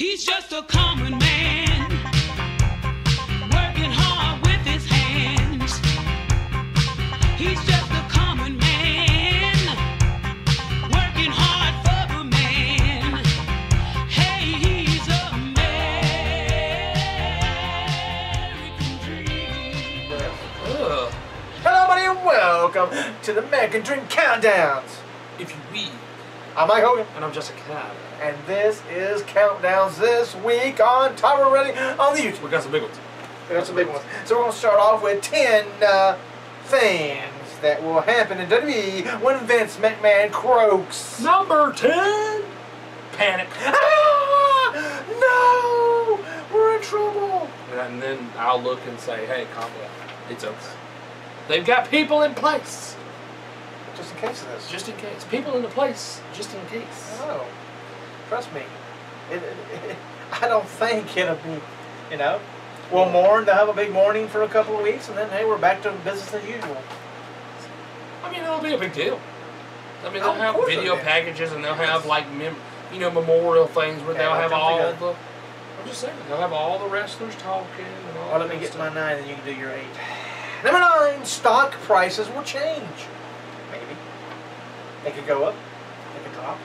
He's just a common man, working hard with his hands. He's just a common man, working hard for the man. Hey, he's American dream. Hello, buddy, and welcome to the American Dream Countdowns. If you will. I'm Mike Hogan. And I'm Jessica Cobb. And this is Countdowns this week on Time Already on the YouTube. We got some big ones. We got some big ones. So we're going to start off with 10 things that will happen in WWE when Vince McMahon croaks. Number 10. Panic. Ah! No! We're in trouble. And then I'll look and say, hey, calm down. It's over. They've got people in place. Just in case of this. Just in case. People in the place, just in case. No. Trust me. I don't think it'll be, we'll mourn, they'll have a big mourning for a couple of weeks, and then, hey, we're back to business as usual. I mean, it'll be a big deal. I mean, they'll have video packages, and they'll have, like, memorial things where they'll have all the... I'm just saying, they'll have all the wrestlers talking and all that. Well, let me get my 9, and you can do your 8. Number 9, stock prices will change. Maybe. They could go up. They could drop.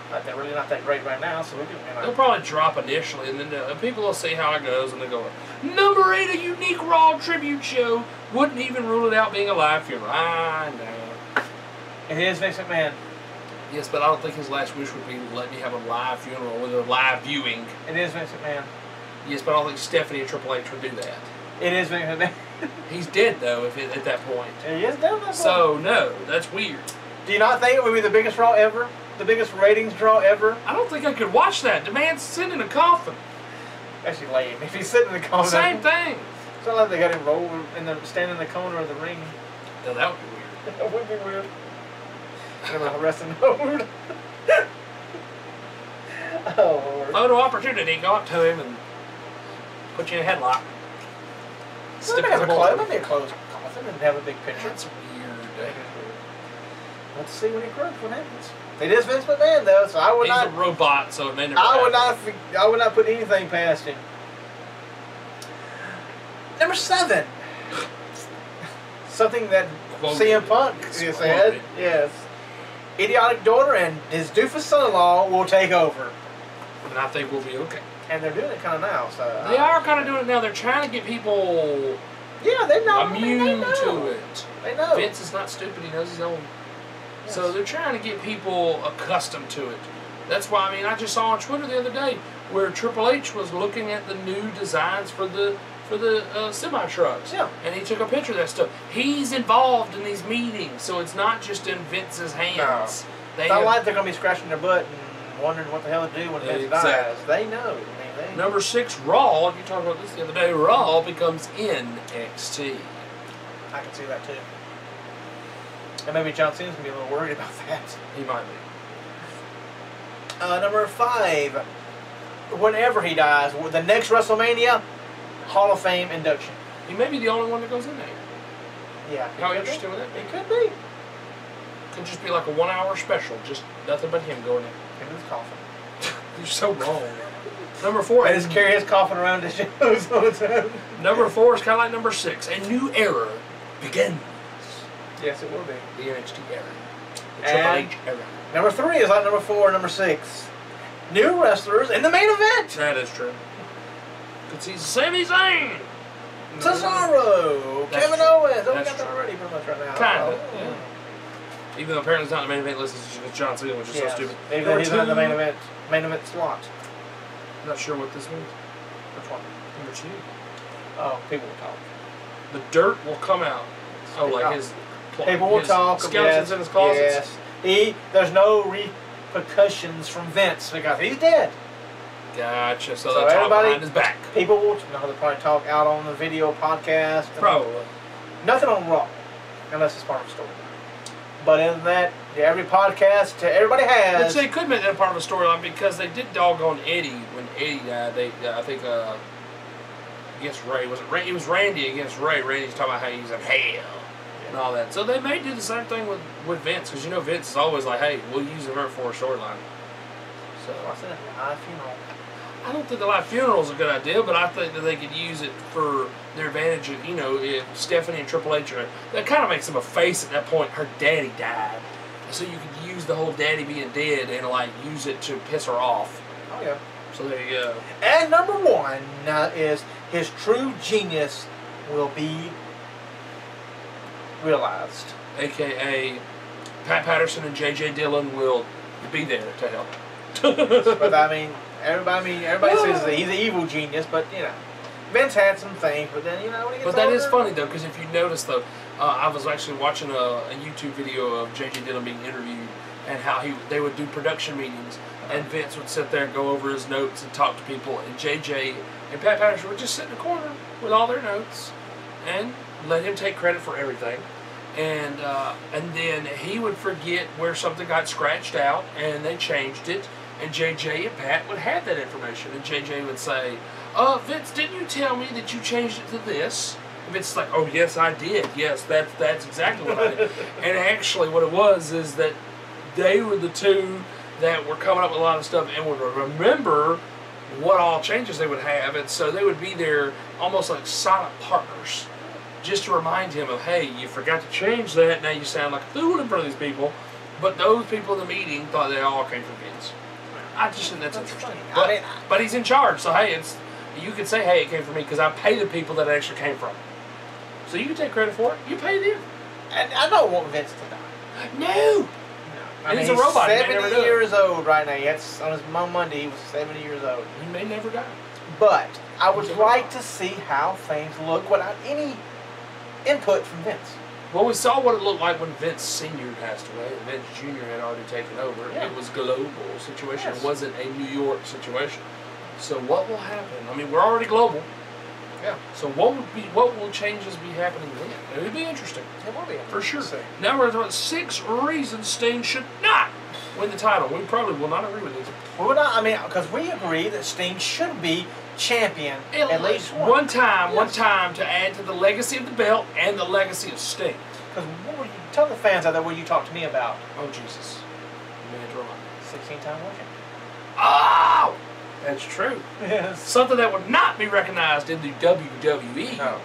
But they're really not that great right now, so we can... They'll probably drop initially, and then people will see how it goes, and they'll go, Number 8, a unique Raw tribute show. Wouldn't even rule it out being a live funeral. I know. It is Vince McMahon. Yes, but I don't think his last wish would be to let me have a live funeral with a live viewing. It is Vince McMahon. Yes, but I don't think Stephanie and Triple H would do that. It is Vince McMahon. He's dead, though, at that point. He is dead at that point. So, no, that's weird. Do you not think it would be the biggest Raw ever? The biggest ratings draw ever? I don't think I could watch that. The man's sitting in a coffin. Actually lame. If he's sitting in the corner. Same thing. It's not like they got him roll stand in the corner of the ring. No, that would be weird. That would be weird. I'm a wrestling mode. Oh, Lord. Photo opportunity. Go up to him and put you in a headlock. Let me a closed coffin and have a big picture. That's weird. Let's see when he croaks. What happens? It is Vince McMahon though, so I would not. He's a robot, so it may never. I would not put anything past him. Number 7. Something that CM Punk said. Yes. Idiotic daughter and his doofus son-in-law will take over. And I think we'll be okay. And they're doing it kind of now, so. They are kind of doing it now. They're trying to get people. Yeah, they know. Immune to it. They know. Vince is not stupid. He knows his own. Yes. So they're trying to get people accustomed to it. That's why, I just saw on Twitter the other day where Triple H was looking at the new designs for the semi-trucks. Yeah. And he took a picture of that stuff. He's involved in these meetings, so it's not just in Vince's hands. No. It's not like they're going to be scratching their butt and wondering what the hell to do when Vince dies. They know. Number 6, Raw. You talked about this the other day. Raw becomes NXT. I can see that too. And maybe John Cena's going to be a little worried about that. He might be. Number 5. Whenever he dies, the next WrestleMania, Hall of Fame induction. He may be the only one that goes in there. Yeah. How interesting would that be? It could be. Could just be like a 1-hour special. Just nothing but him going in. In his coffin. You're so wrong. Number 4. I just carry his coffin around his shows all the time. Number 4 is kind of like number 6. A new era begins. Yes, it will be. The NXT era. The Triple H era. Number 3 is like number 4 and number 6. New wrestlers in the main event. That is true. Could see Sami Zayn. Cesaro. Kevin Owens. Oh, we got that already pretty much right now. Kind of. Yeah. Even though apparently it's not the main event list, it's John Cena, which is so stupid. Even though he's not in the main event slot. I'm not sure what this means. Which one? Number 2. Oh, people will talk. The dirt will come out. Oh, like his... People will talk. Skeletons in his closets. Yes. There's no repercussions from Vince because he's dead. Gotcha. So they'll talk behind his back. People will they'll probably talk out on the video podcast. Probably. Nothing on Raw, unless it's part of a story. But in that, every podcast everybody has. Which they could make that part of a storyline because they did doggone Eddie when Eddie died. They, I think, against Ray. Was it Ray? It was Randy against Ray. Randy's talking about how he's in hell and all that. So they may do the same thing with Vince because Vince is always like, hey, we'll use him for a storyline. So I said, live funeral. I don't think the live funeral is a good idea, but I think that they could use it for their advantage. Of, if Stephanie and Triple H are, that kind of makes them a face at that point. Her daddy died, so you could use the whole daddy being dead and like use it to piss her off. Oh yeah. So there you go. And number one is his true genius will be realized. AKA Pat Patterson and J.J. Dillon will be there to help. But everybody says that he's an evil genius, but Vince had some things, but then when he gets But that older, is funny though, because if you notice though, I was actually watching a YouTube video of J.J. Dillon being interviewed and how they would do production meetings, and Vince would sit there and go over his notes and talk to people, and J.J. and Pat Patterson would just sit in the corner with all their notes and let him take credit for everything. And then he would forget where something got scratched out, and they changed it. And JJ and Pat would have that information, and JJ would say, Vince, didn't you tell me that you changed it to this? And Vince's like, oh yes, I did. Yes, that's exactly what I did. And actually, what it was is that they were the two that were coming up with a lot of stuff and would remember what all changes they would have, and so they would be there almost like silent partners, just to remind him of, hey, you forgot to change that, now you sound like a fool in front of these people. But those people in the meeting thought they all came from Vince. I just think that's interesting. But he's in charge, so hey, you could say, hey, it came from me, because I pay the people that it actually came from. So you can take credit for it, you pay them. And I don't want Vince to die. No! And he's a robot. 70 years old right now. On Monday, he was 70 years old. He may never die. But I would like to see how things look without any input from Vince. Well, we saw what it looked like when Vince Sr. passed away, and Vince Jr. had already taken over. Yeah. It was a global situation. Yes. It wasn't a New York situation. So what will happen? I mean, we're already global. Yeah. So what will changes be happening then? It would be interesting. It will be. For sure. Now we're talking about 6 reasons Sting should not win the title. We probably will not agree with these. Well, not, because we agree that Sting should be champion at least one time to add to the legacy of the belt and the legacy of Sting. Because tell the fans out there what you talked to me about. Oh, Jesus. 16-time world champion. Oh! That's true. Yes. Something that would not be recognized in the WWE. No.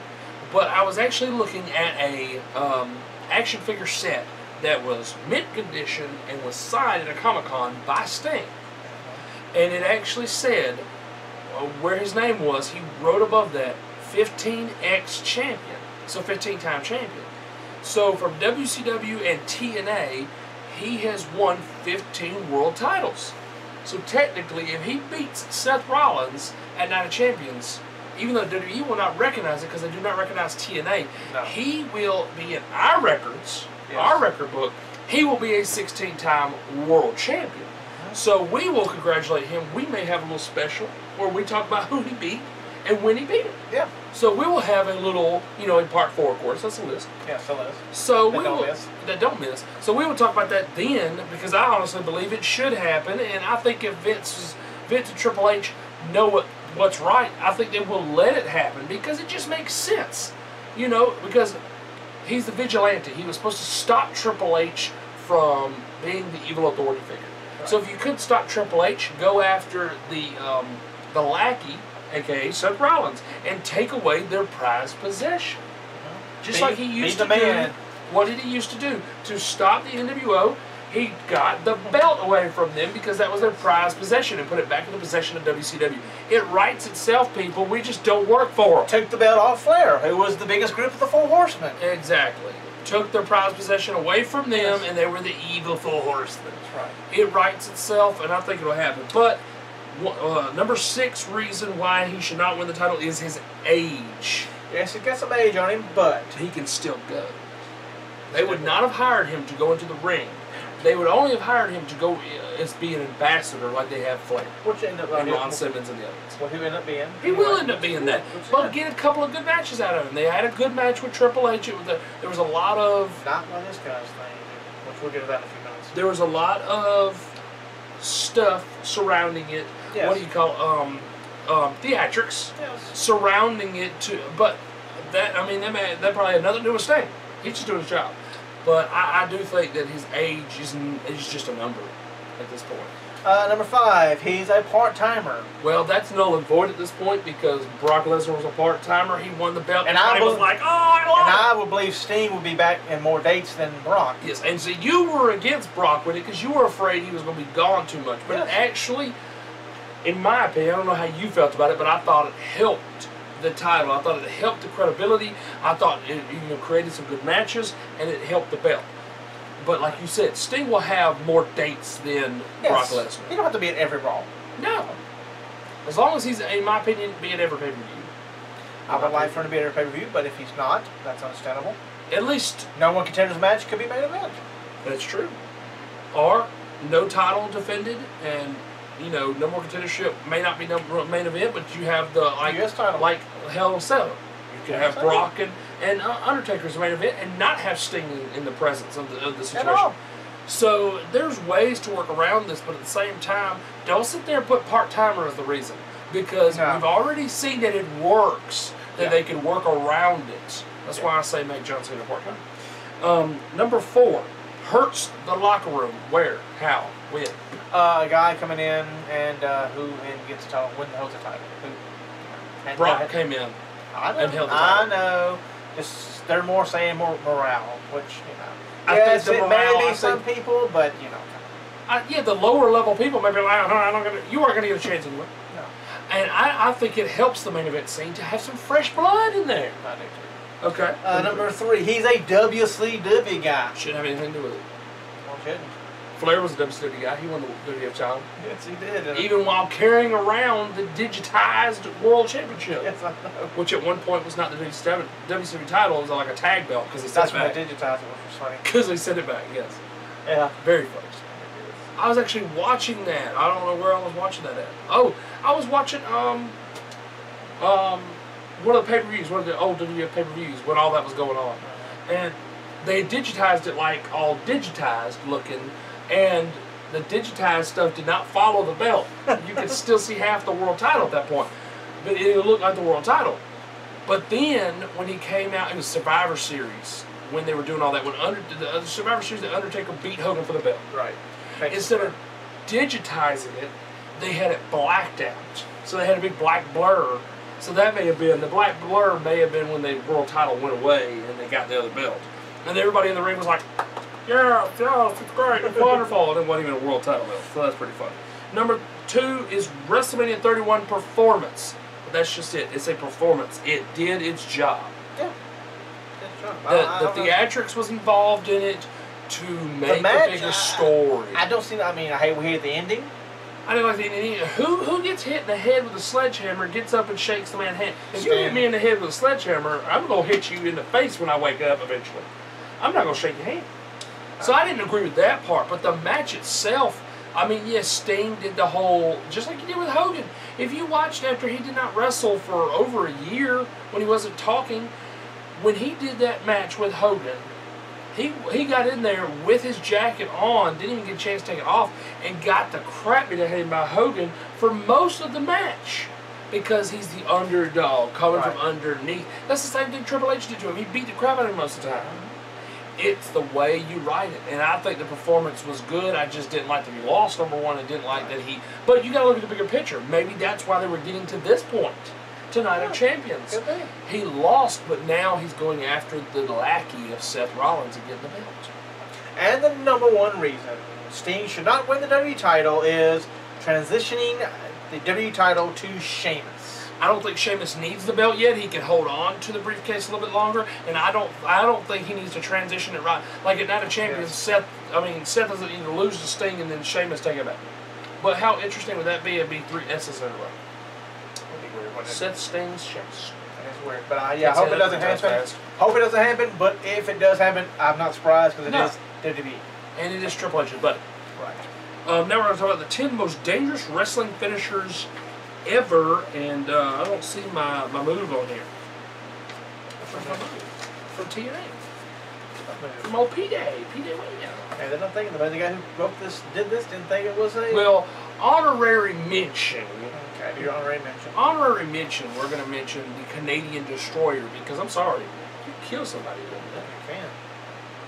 But I was actually looking at a action figure set that was mint condition and was signed at a Comic-Con by Sting. And it actually said where his name was, he wrote above that 15X champion. So 15-time champion. So from WCW and TNA, he has won 15 world titles. So technically, if he beats Seth Rollins at Night of Champions, even though WWE will not recognize it because they do not recognize TNA, no. He will be in our records, our record book, he will be a 16-time world champion. So we will congratulate him. We may have a little special where we talk about who he beat and when he beat him. Yeah. So we will have a little, in part 4, of course, that's a list. Yeah, still is. So That don't miss. So we will talk about that then, because I honestly believe it should happen, and I think if Vince and Triple H know what's right, I think they will let it happen, because it just makes sense. Because he's the vigilante. He was supposed to stop Triple H from being the evil authority figure. Right. So if you could stop Triple H, go after the lackey, a.k.a. Seth Rollins, and take away their prized possession. Just like he used to do. What did he used to do? To stop the NWO, he got the belt away from them because that was their prized possession and put it back in the possession of WCW. It writes itself, people. We just don't work for them. Took the belt off Flair, who was the biggest group of the Four Horsemen. Exactly. Took their prized possession away from them, and they were the evil Four Horsemen. That's right. It writes itself, and I think it'll happen. But number 6 reason why he should not win the title is his age. Yes, he's got some age on him, but he can still go. They would not have hired him to go into the ring. They would only have hired him to go as be an ambassador like they have Flair. Which ended up and Ron Simmons and the others. Well, he'll end up being. He will end up being that. But get a couple of good matches out of him. They had a good match with Triple H. There was a lot of... Not by this guy's thing, which we'll get to that in a few minutes. There was a lot of stuff surrounding it. Yes. What do you call theatrics? Yes. Surrounding it but that probably another newest thing. He's just doing his job. But I do think that his age is just a number. at this point. Number 5, he's a part-timer. Well, that's null and void at this point because Brock Lesnar was a part-timer. He won the belt, And everybody was like, "Oh, I love it." I would believe Sting would be back in more dates than Brock. Yes, and so you were against Brock with it because you were afraid he was going to be gone too much. But Yes. actually, in my opinion, I don't know how you felt about it, but I thought it helped the title. I thought it helped the credibility. I thought it created some good matches, and it helped the belt. But like you said, Sting will have more dates than Brock Lesnar. He don't have to be at every Raw. No. As long as he's, in my opinion, be at every pay-per-view. I would like for him to be at every pay-per-view, but if he's not, that's understandable. At least. No one contenders match could be main event. That's true. Or no title defended, and no more contendership may not be no main event, but you have the US title. like Hell in a Cell. You can have Brock and Undertaker's main event and not have Sting in the presence of the situation. At all. So there's ways to work around this, but at the same time, don't sit there and put part-timer as the reason. Because we've already seen that it works, that they can work around it. That's why I say make John Cena part-time. Number 4, hurts the locker room. Where? How? When? A guy coming in and who gets the title, holds the title. And Brock came in. I know. And held the title. I know. Just they're more saying more morale, which I think the it morale, may be some people, but yeah, the lower level people may be like, you aren't going to get a chance anyway. No. And I think it helps the main event scene to have some fresh blood in there. I do too. Okay. Number 3, he's a WCW guy. Shouldn't have anything to do with it. Well, shouldn't. Flair was a WCW guy. He won the WWF title. Yes, he did. Even while carrying around the digitized World Championship. Yes, I know. Which at one point was not the WCW title. It was like a tag belt because they sent That's it when back. they digitized it, which was funny. Because they sent it back, yes. Yeah. Very funny. I was actually watching that. I don't know where I was watching that at. Oh, I was watching one of the pay-per-views, one of the old WWF pay-per-views when all that was going on. And they digitized it like all digitized looking, and the digitized stuff did not follow the belt. You could still see half the world title at that point. But it looked like the world title. But then, when he came out, it was Survivor Series, when they were doing all that. When the Survivor Series, the Undertaker beat Hogan for the belt. Right. Instead of digitizing it, they had it blacked out. So they had a big black blur. So that may have been, the black blur may have been when the world title went away and they got the other belt. And everybody in the ring was like, yeah, it's great, it's wonderful. And it wasn't even a world title belt. So that's pretty fun. Number 2 is WrestleMania 31 performance. But that's just it. It's a performance. It did its job. Yeah. Good job. The theatrics was involved in it to make a bigger story. I don't see. I mean, we hate the ending. I didn't like the ending. Who gets hit in the head with a sledgehammer, gets up and shakes the man's hand? If you hit me in the head with a sledgehammer, I'm going to hit you in the face when I wake up eventually. I'm not going to shake your hand. So I didn't agree with that part. But the match itself, I mean, yes, Sting did the whole, just like he did with Hogan. If you watched after he did not wrestle for over a year when he wasn't talking, when he did that match with Hogan, he got in there with his jacket on, didn't even get a chance to take it off, and got the crap beat out of him by Hogan for most of the match. Because he's the underdog, coming from underneath. That's the same thing Triple H did to him. He beat the crap out of him most of the time. It's the way you write it. And I think the performance was good. I just didn't like that he lost, number 1, and didn't like that he... But you got to look at the bigger picture. Maybe that's why they were getting to this point. Tonight of Champions. He lost, but now he's going after the lackey of Seth Rollins and getting the belt. And the number 1 reason Sting should not win the WWE title is transitioning the WWE title to Sheamus. I don't think Sheamus needs the belt yet. He can hold on to the briefcase a little bit longer, and I don't think he needs to transition it right. Like at Night of Champions, Seth doesn't need to lose to Sting and then Sheamus take it back. But how interesting would that be? It'd be 3 S's in a row. Seth, Sting's, Sheamus. It's weird, but I hope it doesn't happen. Hope it doesn't happen, but if it does happen, I'm not surprised because it is WWE. And it is Triple H's buddy. Right. Now we're going to talk about the 10 most dangerous wrestling finishers ever, and I don't see my move on here. From TNA. From old P-Day. P-Day way down. And then I'm thinking, the guy who wrote this, didn't think it was a... Well, honorary mention. Okay, your honorary mention. Honorary mention, we're going to mention the Canadian Destroyer, because I'm sorry, you kill somebody doing that. You can.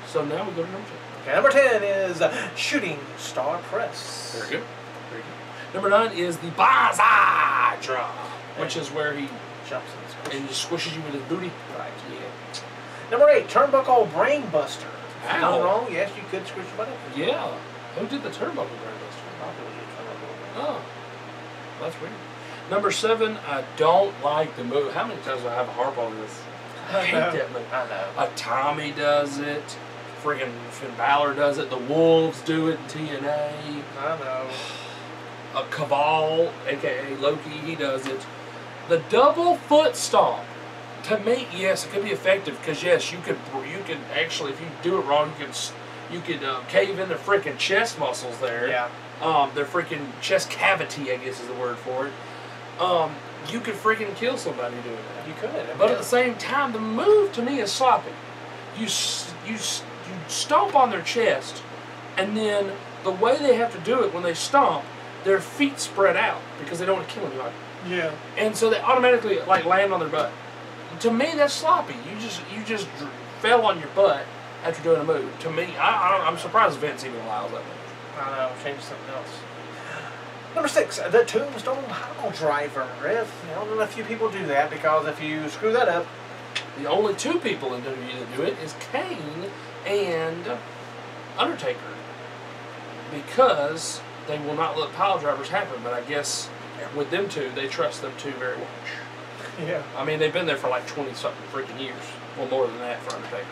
So now we go to number 2. Okay, number 10 is Shooting Star Press. Very good. Very good. Number 9 is the Banzai Drop, which is where he Jumps and just squishes you with his booty. Right. Yeah. Number 8, Turnbuckle Brain Buster. If you're Ow. not wrong, yes, you could squish your butt. Yeah. Who did the turnbuckle brainbuster? Oh. That's weird. Number 7, I don't like the move. How many times do I have a harp on this? I hate that move. I know. Tommy does it. Friggin' Finn Balor does it. The Wolves do it in TNA. I know. Caval, aka Loki, he does it. The double foot stomp. To me, yes, it could be effective because yes, you could actually, if you do it wrong, you could cave in the freaking chest muscles there. Yeah. Their freaking chest cavity, I guess is the word for it. You could freaking kill somebody doing that. You could. But at the same time, the move to me is sloppy. You stomp on their chest, and then the way they have to do it when they stomp, their feet spread out because they don't want to kill anybody. Yeah. And so they automatically like land on their butt. To me, that's sloppy. You just fell on your butt after doing a move. To me, I'm surprised Vince even allows that move. I know. Change something else. Number 6, the Tombstone Pile Driver. I don't know if few people do that because if you screw that up, The only 2 people in WWE that do it is Kane and Undertaker, because they will not let pile drivers happen. But I guess with them 2, they trust them 2 very much. yeah, I mean, they've been there for like 20-something freaking years. Well, more than that for Undertaker.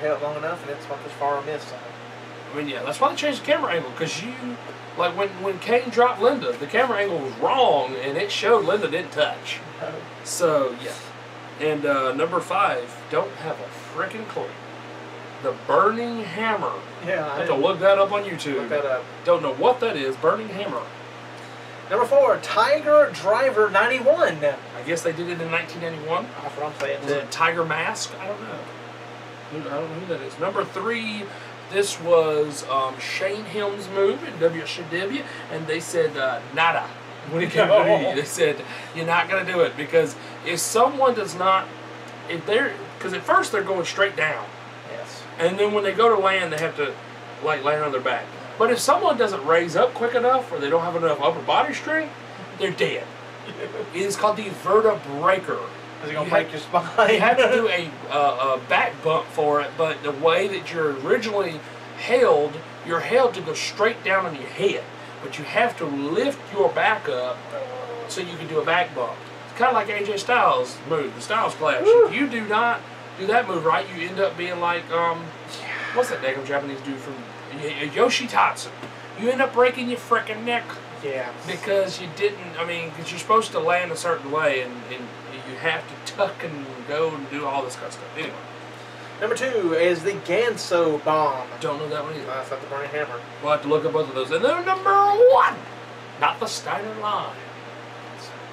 you held it long enough, and it's not this far amiss. I mean, yeah, that's why they changed the camera angle, because like when Kane dropped Linda, the camera angle was wrong, and it showed Linda didn't touch. No. So, yeah. And number 5, don't have a freaking clue. The Burning Hammer. Yeah, I I have to look that up on YouTube. look that up. Don't know what that is. Burning Hammer. Number 4, Tiger Driver 91. I guess they did it in 1991. That's what I'm saying. Was it Tiger Mask? I don't know. I don't know who that is. Number 3, this was Shane Helms' move in WCW, and they said nada. When it came to WWE, they said you're not going to do it because if someone does not, because at first they're going straight down, Yes. and then when they go to land, they have to like land on their back. But if someone doesn't raise up quick enough, or they don't have enough upper body strength, they're dead. It is called the vertebraker. Is it going to break your spine? You have to do a back bump for it, but the way that you're originally held, you're held to go straight down on your head. But you have to lift your back up so you can do a back bump. It's kind of like AJ Styles' move, the Styles Clash. Woo. If you do not do that move right, you end up being like, what's that damn Japanese dude from Yoshitatsu? You end up breaking your frickin' neck. Yeah. Because you didn't, because you're supposed to land a certain way, and you have to tuck and go and do all this kind of stuff. Anyway. Number 2 is the Ganso Bomb. Don't know that one either. That's not the Burning Hammer. We'll have to look at both of those. And then number 1, not the Steiner line.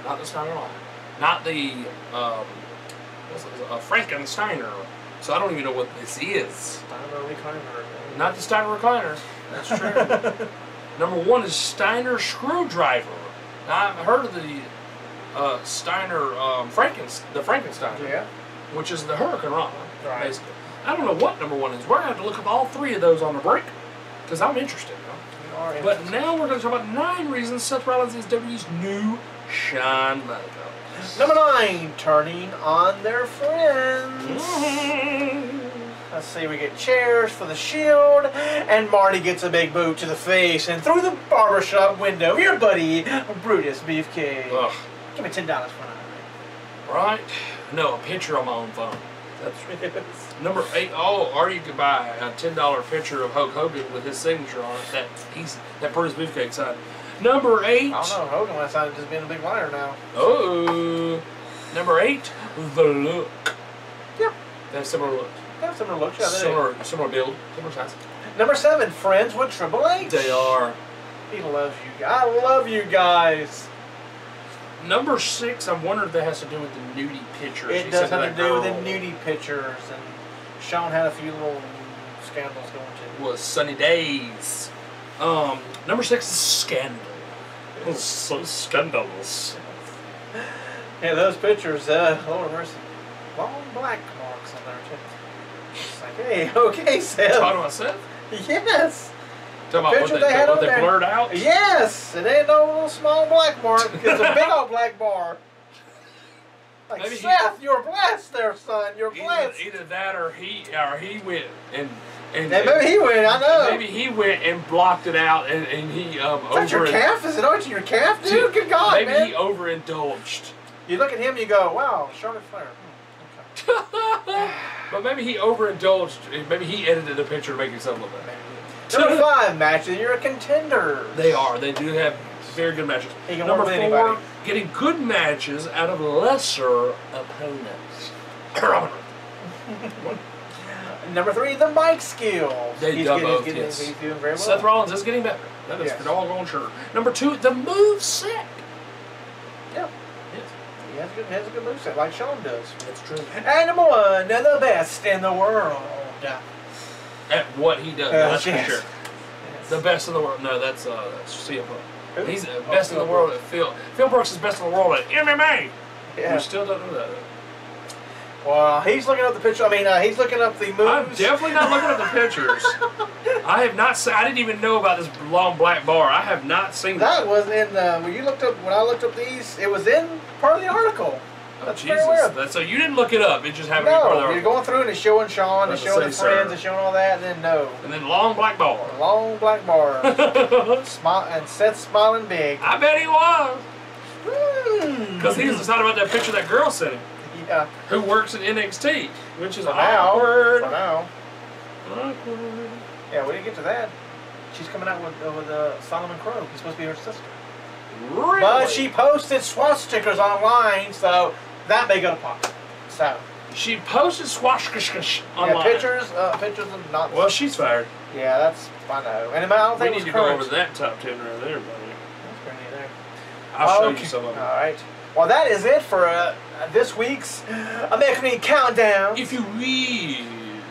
Not the Steiner line. Not the, Frankensteiner. So I don't even know what this is. Steiner Recliner. Not the Steiner recliner. That's true. Number 1 is Steiner Screwdriver. Now, I've heard of the Steiner, the Frankensteiner. Yeah. Which is the Hurricane Rana, Right. basically. I don't know what number 1 is. We're going to have to look up all 3 of those on the break, because I'm interested. You are But interested. now we're going to talk about 9 reasons Seth Rollins is WWE's new Shawn logo. Number 9, turning on their friends. Let's see, we get chairs for the Shield, and Marty gets a big boot to the face, and through the barbershop window, your buddy, Brutus Beefcake. Ugh. Give me $10 for that. Right? No, a picture on my own phone. That's number 8. Oh, or you could buy a $10 picture of Hulk Hogan with his signature on it. That Brutus Beefcake signed. Number 8. I don't know, Hogan last time just being a big liar now. Oh. Number 8, the look. Yep. They have similar looks. They have similar looks, yeah, they do. Similar build, similar size. Number 7, friends with Triple H. They are. He loves you guys. I love you guys. Number 6, I'm wondering if that has to do with the nudie pictures. It does have to do with the nudie pictures, and Shawn had a few little scandals going too. Was Sunny Days. Number 6 is Scandal. It's so scandalous. Yeah, those pictures, Lord mercy, long black marks on there too. It's like, hey, okay, Seth. Talking about Seth? Yes. Talking about picture they had what on they there. blurred out? Yes. It ain't no little small black bar. It's a big old black bar. Like, Maybe Seth, you're blessed there, son. You're blessed. Either that or he went and Maybe he went, I know. Maybe he went and blocked it out and he Is that your calf? Is it on your calf, dude? Good God, maybe man. he overindulged. You look at him and you go, wow, Charlotte Flair. Okay. But maybe he overindulged. Maybe he edited the picture to make himself look better. Number 5 matches. You're a contender. They are. They do have very good matches. Number 4, anybody. getting good matches out of lesser opponents. Number 3, the mic skills. They He's both, getting, yes. he's doing very well. Seth Rollins is getting better. That is Yes. for doggone sure. Number 2, the move set. Yeah. Yes. He has a good moveset, like Shawn does. That's true. And number 1, the best in the world. At what he does, that's for yes. sure. Yes. The best in the world. No, that's CM Punk. Who? He's the Oh, best in the Phil world at Phil. Phil Brooks is best in the world at MMA. Yeah. We still don't know that. Well, he's looking up the picture. I mean, he's looking up the moves. I'm definitely not looking at the pictures. I have not seen. I didn't even know about this long black bar. I have not seen That wasn't in when you looked up. When I looked up these, it was in part of the article. Oh, That's Jesus. very weird. So you didn't look it up. It just happened to be part of the No, you're article. going through and it's showing Shawn, it's Doesn't showing say the friends, sir. it's showing all that, and then no. And then long black bar. Long black bar. Smile, and Seth smiling big. I bet he was. Because he was excited about that picture that girl sent him. Yeah. Who works at NXT, which is For now. awkward. For now. Awkward. Yeah, we didn't get to that. She's coming out with Solomon Crowe. He's supposed to be her sister. Really? But she posted swastikas online, so that may go to pop. So. She posted squash online. Yeah, pictures of not. Well, she's fired. Yeah, that's I know. And I don't We think need it to was go current. over that top 10 right there, buddy. That's pretty neat there. I'll show Okay. you some of them. All right. Well, that is it for this week's American Countdown. If you read.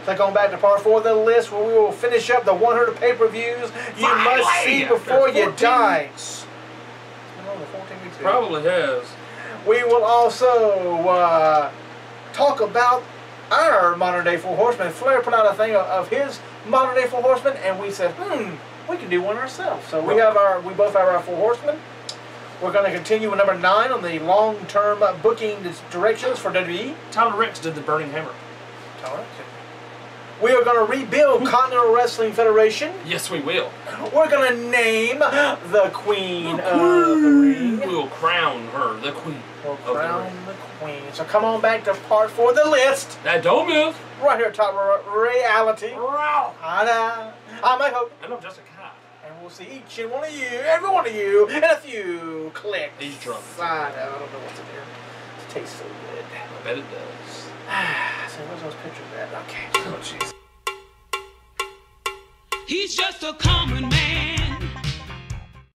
Click on back to part 4 of the list where we will finish up the 100 pay-per-views you must see before you die. It's been over 14 weeks. Probably has. We will also talk about our modern day Four Horsemen. Flair put out a thing of his modern day Four Horsemen, and we said, we can do one ourselves. So we both have our Four Horsemen. We're going to continue with number 9 on the long-term booking directions for WWE. Tyler Rex did the Burning Hammer. We are going to rebuild Continental Wrestling Federation. Yes, we will. We're going to name the Queen of the Ring. We will crown her the Queen. We'll crown the Queen. So come on back to part 4 of the list. That don't miss. Right here at Top Reality. I'm my hope. And I'm just a cat. And we'll see each and one of you, every one of you, in a few clicks. He's drunk. I know, I don't know what's in here. It tastes so good. I bet it does. So where's those pictures at? Okay. Oh, jeez. He's just a common man.